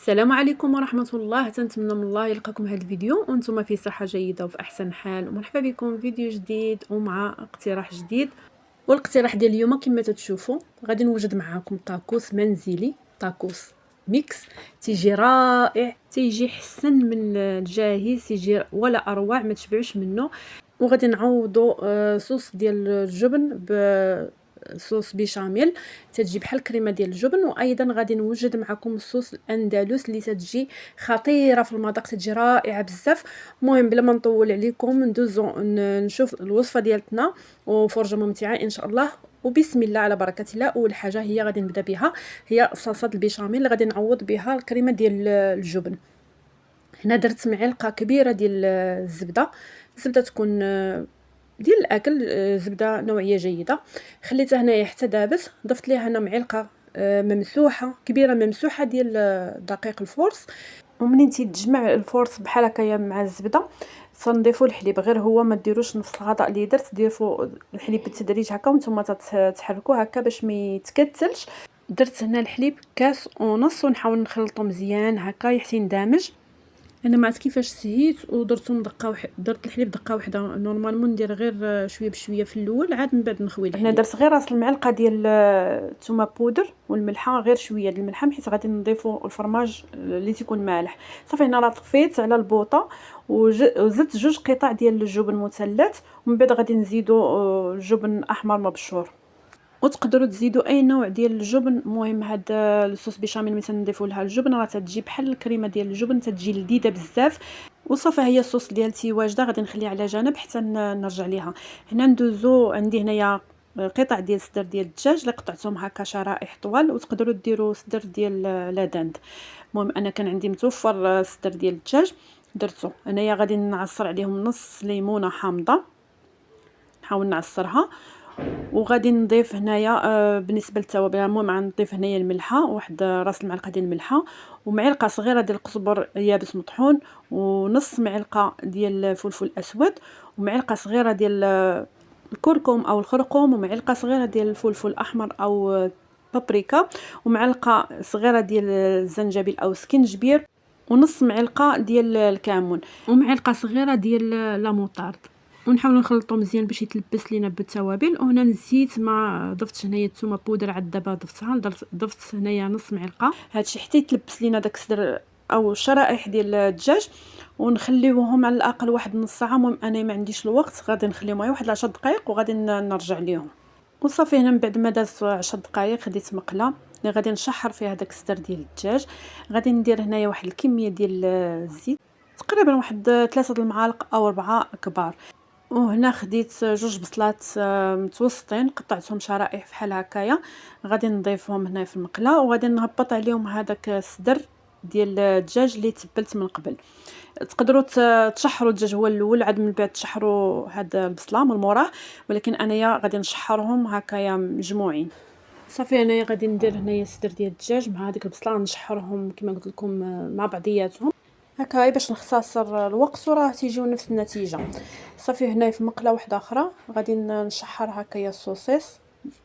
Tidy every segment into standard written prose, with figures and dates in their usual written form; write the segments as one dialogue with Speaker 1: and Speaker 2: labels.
Speaker 1: السلام عليكم ورحمة الله. تنتمنى من الله يلقاكم هذا الفيديو وانتم في صحة جيدة وفي أحسن حال، ومرحبا بكم في فيديو جديد ومع اقتراح جديد. والاقتراح ديال اليوم كما تتشوفوا غادي نوجد معكم طاكوس منزلي، طاكوس ميكس تيجي رائع، تيجي حسن من الجاهز، تيجي ولا اروع، ما تشبعوش منه. وغادي نعوضوا صوص ديال الجبن صوص بيشاميل تتجي بحال الكريمه ديال الجبن. وايضا غادي نوجد معكم الصوص الاندلس اللي تتجي خطيره في المذاق، تتجي رائعه بزاف. المهم بلا ما نطول عليكم ندوزو نشوف الوصفه ديالتنا وفرجه ممتعه ان شاء الله. وبسم الله على بركه الله. اول حاجه هي غادي نبدا بها هي صلصه البيشاميل اللي غادي نعوض بها الكريمه ديال الجبن. هنا درت معلقه كبيره ديال الزبده تكون ديال الاكل، زبده نوعيه جيده. خليتها هنايا حتى دابت. ضفت ليها هنا معلقه ممسوحه كبيره ممسوحه ديال دقيق الفورس. ومنين تيتجمع الفورس بحال هكايا مع الزبده تنضيفوا الحليب، غير هو ما ديروش نفس الغطاء اللي درت، ديروا الحليب بالتدريج هكا وانتم تحركوه هكا باش ما يتكتلش. درت هنا الحليب كاس ونص ونحاول نخلطو مزيان هكا حتى يندمج. انا ما عرفت كيفاش سهيت ودرتهم دقه درت الحليب دقه واحده. نورمالمون ندير غير شويه بشويه في الاول، عاد من بعد نخوي الحليب. هنا درت غير راس المعلقه ديال الثومه بودر والملحه، غير شويه ديال الملحه حيت غادي نضيفوا الفرماج اللي تيكون مالح. صافي هنا راه طفيت على البوطه وزدت 2 قطع ديال الجبن مثلث، ومن بعد غادي نزيدوا الجبن احمر مبشور. وتقدروا تزيدوا اي نوع ديال الجبن. المهم هاد الصوص بيشاميل ملي تنضيفوا لها الجبن راه تتجي بحال الكريمه ديال الجبن، تتجي لذيذه بزاف. وصافي هي الصوص ديالتي واجده، غادي نخليها على جنب حتى نرجع ليها. هنا ندوزو عندي هنايا قطع ديال الصدر ديال الدجاج اللي قطعتهم هكا شرائح طوال، وتقدروا ديروا صدر ديال لادند. المهم انا كان عندي متوفر صدر ديال الدجاج درته. انايا غادي نعصر عليهم نص ليمونه حامضه، نحاول نعصرها. وغادي نضيف هنايا بالنسبه للتوابل، المهم غنضيف هنايا الملحه، واحد راس المعلقه ديال الملحه، ومعلقه صغيره ديال القزبر يابس مطحون، ونص معلقه ديال الفلفل الاسود، ومعلقه صغيره ديال الكركم او الخرقوم، ومعلقه صغيره ديال الفلفل الاحمر او بابريكا، ومعلقه صغيره ديال الزنجبيل او سكينجبير، ونص معلقه ديال الكمون، ومعلقه صغيره ديال لا موطارد. ونحاولوا نخلطوا مزيان باش يتلبس لينا بالتوابل. وهنا نسيت ما ضفتش هنايا الثومه بودر، عاد دابا ضفتها. ضفت هنايا نص معلقه هادشي حتى يتلبس لينا داك الصدر او الشرائح ديال الدجاج، ونخليوهم على الاقل واحد نص ساعه. المهم انا ما عنديش الوقت، غادي نخليهم غير واحد 10 دقائق وغادي نرجع ليهم. وصافي هنا من بعد ما دازت 10 دقائق خديت مقله اللي غادي نشحر فيها داك الصدر ديال الدجاج. غادي ندير هنايا واحد الكميه ديال الزيت، تقريبا واحد 3 المعالق او 4 كبار. وهنا خديت 2 بصلات متوسطين قطعتهم شرائح بحال هكايا، غادي نضيفهم هنا في المقله، وغادي نهبط عليهم هذاك الصدر ديال الدجاج اللي تبلت من قبل. تقدروا تشحروا الدجاج هو الاول، عاد من بعد تشحروا هاد البصله من موراه، ولكن انايا غادي نشحرهم هكايا مجموعين. صافي انايا غادي ندير هنايا الصدر ديال الدجاج مع هذيك البصله، نشحرهم كما قلت لكم مع بعضياتهم هكا باش نختصر الوقت وراه تيجيو نفس النتيجه. صافي هنايا في مقله واحده اخرى غادي نشحر هكايا السوسيس،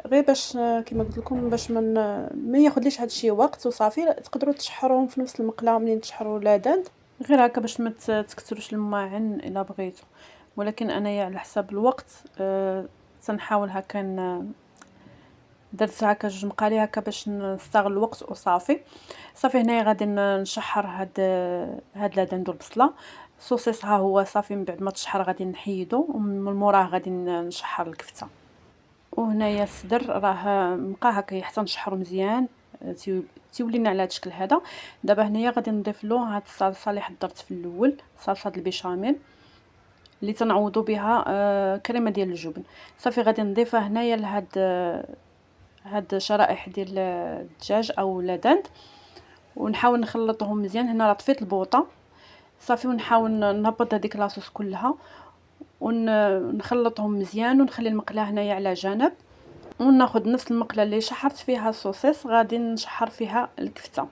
Speaker 1: غير باش كما قلت لكم باش ما ياخذليش هادشي وقت. وصافي تقدروا تشحروهم في نفس المقله منين تشحروا لادند، غير هكا باش ما تكثروش الماعن الا بغيتو. ولكن انايا على حساب الوقت تنحاول هكا درت هكا 2 مقالي هكا باش نستغل الوقت وصافي. صافي هنايا غادي نشحر هاد لادند والبصله. السوسيس ها هو صافي من بعد ما تشحر غادي نحيدو، ومن موراه غادي نشحر الكفته. وهنايا الصدر راه بقى هكا حتى نشحرو مزيان تيولي لنا على هذا الشكل هذا. دابا هنايا غادي نضيف له هاد الصلصه اللي حضرت في الاول، صلصه البيشاميل اللي تنعوضوا بها كريمه ديال الجبن. صافي غادي نضيفها هنايا لهاد هاد شرائح ديال الدجاج او لادند، ونحاول نخلطهم مزيان. هنا راه طفيت البوطه صافي، ونحاول نهبط هذيك لاصوص كلها ونخلطهم مزيان، ونخلي المقله هنايا على جنب. وناخذ نفس المقله اللي شحرت فيها الصوصيص غادي نشحر فيها الكفته.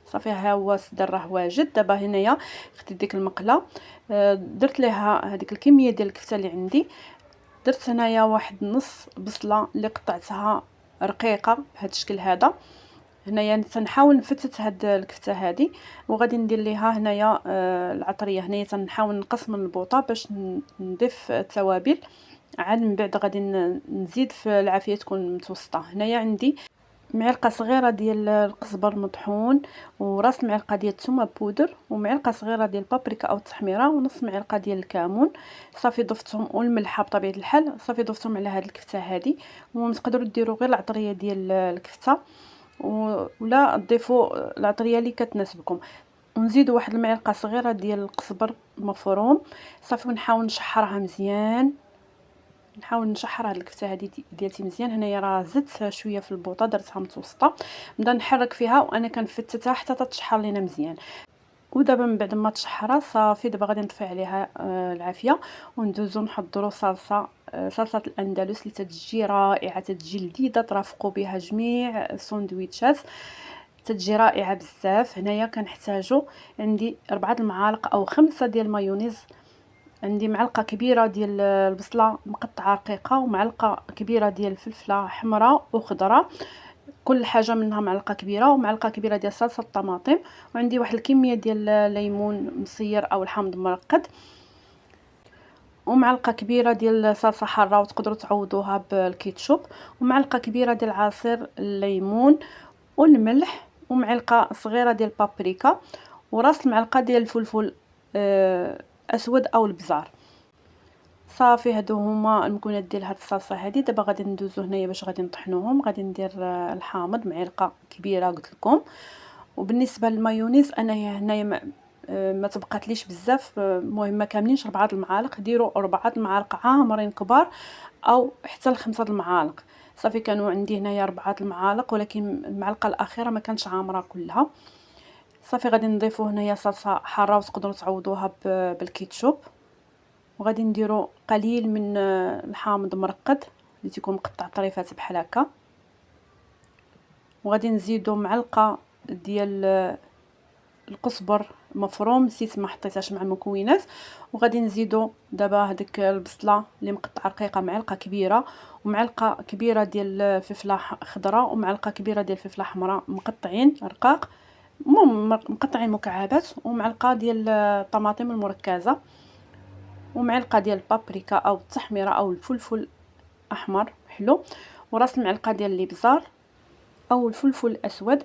Speaker 1: صافي ها هو الصدر راه واجد. دابا هنايا خديت ديك المقله درت ليها هذيك الكميه ديال الكفته اللي عندي. درت هنايا واحد نص بصله اللي قطعتها رقيقه بهذا الشكل هذا. هنايا تنحاول نفتت هاد الكفته هادي، وغادي ندير ليها هنايا العطريه. هنايا تنحاول نقص من البوطه باش نضيف التوابل، عاد من بعد غادي نزيد في العافيه تكون متوسطه. هنايا عندي معلقه صغيره ديال القزبر مطحون، وراس معلقه ديال الثومه بودر، ومعلقه صغيره ديال البابريكا او التحميره، ونص معلقه ديال الكمون. صافي ضفتهم، والملحه بطبيعه الحال. صافي ضفتهم على هاد الكفته هادي، وتقدروا ديروا غير العطريه ديال الكفته ولا تضيفوا العطريه اللي كتناسبكم. ونزيدوا واحد المعلقه صغيره ديال القزبر مفروم. صافي ونحاول نشحرها مزيان، نحاول نشحر هاد الكفته هذه ديالتي مزيان. هنايا راه زدت شويه في البوطه، درتها متوسطه، نبدا نحرك فيها وانا كنفتتها حتى تتشحر لينا مزيان. ودابا من بعد ما تشحرها صافي، دابا غادي نطفي عليها العافيه، وندوزو نحضروا صلصه الاندلس اللي تتجي رائعه، تتجي لذيذه، ترافقوا بها جميع الساندويتشات، تتجي رائعه بزاف. هنايا كنحتاجو، عندي 4 المعالق او 5 ديال المايونيز، عندي معلقه كبيره ديال البصله مقطعه رقيقه، ومعلقه كبيره ديال الفلفله حمراء وخضراء، كل حاجه منها معلقه كبيره، ومعلقه كبيره ديال صلصه الطماطم، وعندي واحد الكميه ديال الليمون مصير او الحامض مرقد، ومعلقه كبيره ديال صلصه حاره وتقدروا تعوضوها بالكيتشوب، ومعلقه كبيره ديال عصير الليمون والملح، ومعلقه صغيره ديال البابريكا، وراس المعلقه ديال الفلفل اسود او البزار. صافي هادو هما المكونات ديال هاد الصلصه هادي. دابا غادي ندوزو هنايا باش غادي نطحنوهم. غادي ندير الحامض معلقه كبيره قلت لكم. وبالنسبه للمايونيز انايا هنايا ما تبقاتليش بزاف، المهم ما كاملينش 4 المعالق، ديروا 4 المعالق عامرين كبار او حتى ل5 المعالق. صافي كانوا عندي هنايا 4 المعالق، ولكن المعلقه الاخيره ما كانتش عامره كلها. صافي غادي نضيفوا هنايا صلصه حاره وتقدروا تعوضوها بالكيتشوب، وغادي نديروا قليل من الحامض مرقد اللي تيكون مقطع طريفات بحال هكا، وغادي نزيدوا معلقه ديال القزبر مفروم، نسيت ما حطيتهاش مع المكونات. وغادي نزيدوا دابا هذيك البصله اللي مقطعه رقيقه معلقه كبيره، ومعلقه كبيره ديال الفلفله خضراء، ومعلقه كبيره ديال الفلفله حمراء مقطعين رقاق، مقطعين مكعبات، ومعلقه ديال الطماطم المركزه، ومعلقه ديال البابريكا او التحميره او الفلفل احمر حلو، وراس المعلقه ديال الابزار او الفلفل الاسود،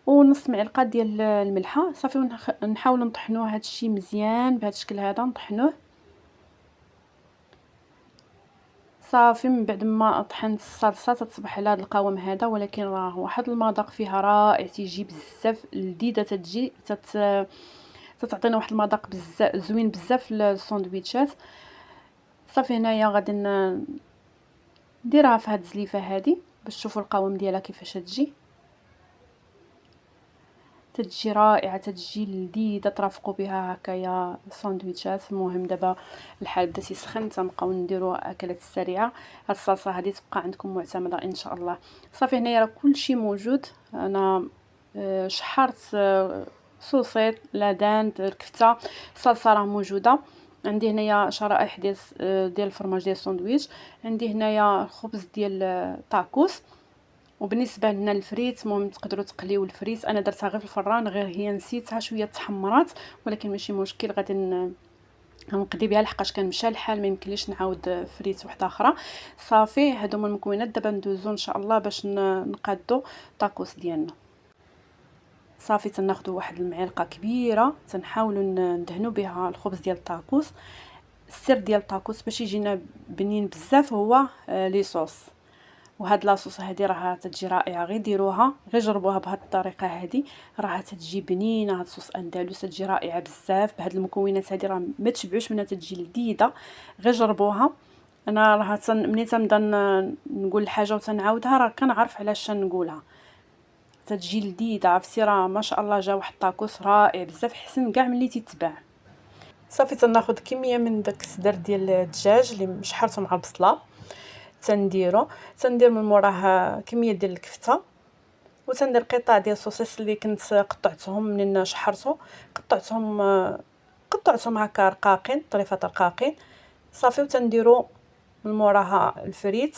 Speaker 1: ونص معلقه ديال الملحه. صافي نحاول نطحنوا هذا الشيء مزيان بهذا الشكل هذا، نطحنوه. صافي من بعد ما طحنت الصلصه تصبح على هذا القوام هذا، ولكن راه واحد المذاق فيها رائع، تيجي بزاف لذيذه، تتجي تعطينا واحد المذاق بزاف زوين بزاف للساندويتشات. صافي هنايا غادي نديرها في هاد الزليفه هذه باش تشوفوا القوام ديالها كيفاش تجي رائعه، تتجي لذيذه، ترافقوا بها هكايا الساندويتشات. المهم دابا الحال بدا تيسخن، تنبقاو نديروا اكلات السريعه. هاد الصلصه هذه تبقى عندكم معتمده ان شاء الله. صافي هنايا راه كلشي موجود. انا شحرت صوصيط لادان الكفته، الصلصه راه موجوده. عندي هنايا شرائح ديال الفرماج ديال الساندويتش، عندي هنايا خبز ديال الطاكوس. وبالنسبه لنا الفريت، المهم تقدروا تقليو الفريت، انا درتها غير في الفران، غير هي نسيتها شويه تحمرات، ولكن ماشي مشكل، غادي غنقضي بها لحقاش كان مشى الحال، ما يمكنليش نعاود فريت وحده اخرى. صافي هادو هما المكونات. دابا ندوزو ان شاء الله باش نقادو الطاكوس ديالنا. صافي تناخذوا واحد المعلقه كبيره، تنحاولوا ندهنوا بها الخبز ديال الطاكوس. السر ديال الطاكوس باش يجينا بنين بزاف هو لي صوص، وهاد لاصوص هذه راه تتجي رائعه، غير ديروها، غير جربوها بهاد الطريقه هذه، راه تتجي بنينه. هاد الصوص اندلس تتجي رائعه بزاف بهاد المكونات هذه، راه ما تشبعوش منها، تتجي لذيذه، غير جربوها. انا راه ملي تنبدا نقول الحاجه وتنعاودها راه كنعرف علاش نقولها، تتجي لذيذه. عرفتي راه ما شاء الله جا واحد الطاكوس رائع بزاف، حسن كاع ملي تيتباع. صافي تناخذ كميه من داك الصدر ديال الدجاج اللي شحرته مع البصله، تندير من موراه كميه ديال الكفته، وتندير قطع ديال السوسيس اللي كنت قطعتهم منين شحرته، قطعتهم هكا رقاقين، طريفات رقاقين. صافي وتنديروا من موراها الفريت،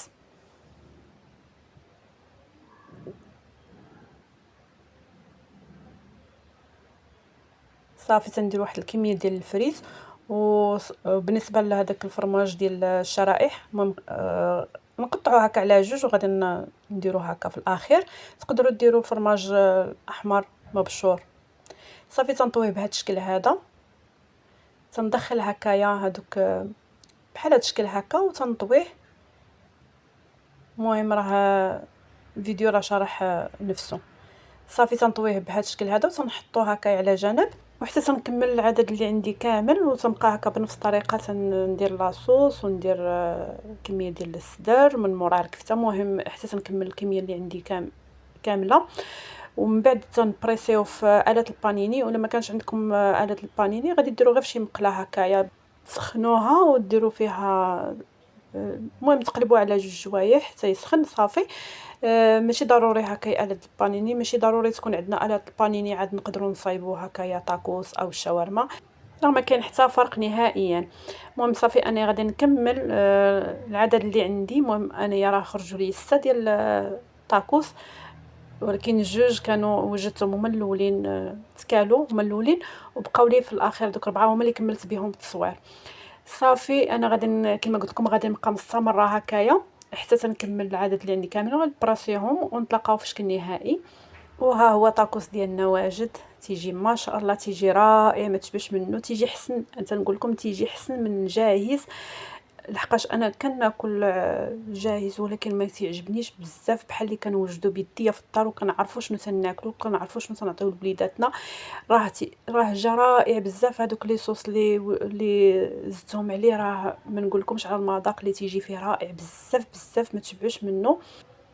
Speaker 1: صافي تندير واحد الكميه ديال الفريت. وبالنسبه لهذاك الفرماج ديال الشرائح المهم نقطعوه هكا على جوج وغادي نديروه هكا في الاخير. تقدروا ديروا فرماج احمر مبشور. صافي تنطويه بهذا الشكل هذا، تندخل هكايا هذوك بحال هذا الشكل هكا وتنطويه. المهم راه الفيديو راه شرح نفسه. صافي تنطويه بهذا الشكل هذا وتنحطوه هكا على جنب، وحتى تنكمل العدد اللي عندي كامل وتنبقى هكا بنفس الطريقه تندير لاصوص وندير كميه ديال السدر من مورا الكفته. المهم حتى تنكمل الكميه اللي عندي كامله. ومن بعد تنبريسيو في آلة البانيني، ولا ما كانش عندكم آلة البانيني غادي ديروا غير فشي مقله هكايا تسخنوها وديروا فيها المهم تقلبوها على جوج جوايح حتى يسخن. صافي ماشي ضروري هكا آلة البانيني، ماشي ضروري تكون عندنا آلة البانيني عاد نقدروا نصايبوا هكايا طاكوس او الشاورما، راه ما كاين حتى فرق نهائيا. المهم صافي انا غادي نكمل العدد اللي عندي. المهم انا راه خرجوا لي 6 ديال الطاكوس، ولكن جوج كانوا وجدتهم هما الاولين تكالوا هما الاولين، وبقاو لي في الاخير دوك 4 هما اللي كملت بهم التصوير. صافي انا غادي كما قلت لكم غادي نبقى مستمره هكايا حتى تنكمل العدد اللي عندي كامل وغنبراسيهم ونتلاقاو في شكل نهائي. وها هو طاكوس ديالنا واجد، تيجي ما شاء الله تيجي رائع ما تشبهش منه، تيجي حسن. تنقول لكم تيجي حسن من جاهز، لحقاش انا كناكل جاهز ولكن ما تيعجبنيش بزاف بحال اللي كنوجدو بيديا في الدار وكنعرفوا شنو تناكلو وكنعرفوا شنو تنعطيو لوليداتنا. راه جا رائع بزاف. هذوك لي صوص اللي زدتهم عليه راه ما نقولكمش على المذاق اللي تيجي فيه رائع بزاف بزاف ما تشبعش منه.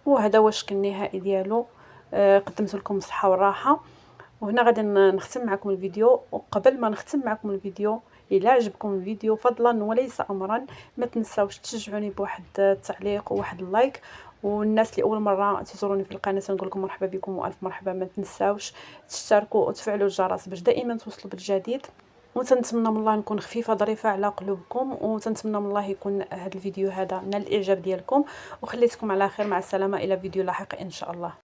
Speaker 1: وهذا هو الشكل النهائي ديالو. قدمت لكم الصحه والراحه. وهنا غادي نختم معكم الفيديو. وقبل ما نختم معكم الفيديو، الا عجبكم الفيديو فضلا وليس امرا ما تنساوش تشجعوني بواحد التعليق وواحد اللايك. والناس اللي اول مره تزوروني في القناه نقول لكم مرحبا بكم والف مرحبا. ما تنساوش تشتركوا وتفعلوا الجرس باش دائما توصلوا بالجديد. وتنتمنى من الله نكون خفيفه ظريفه على قلوبكم، وتنتمنى من الله يكون هذا الفيديو هذا نال الاعجاب ديالكم. وخليتكم على خير، مع السلامه الى فيديو لاحق ان شاء الله.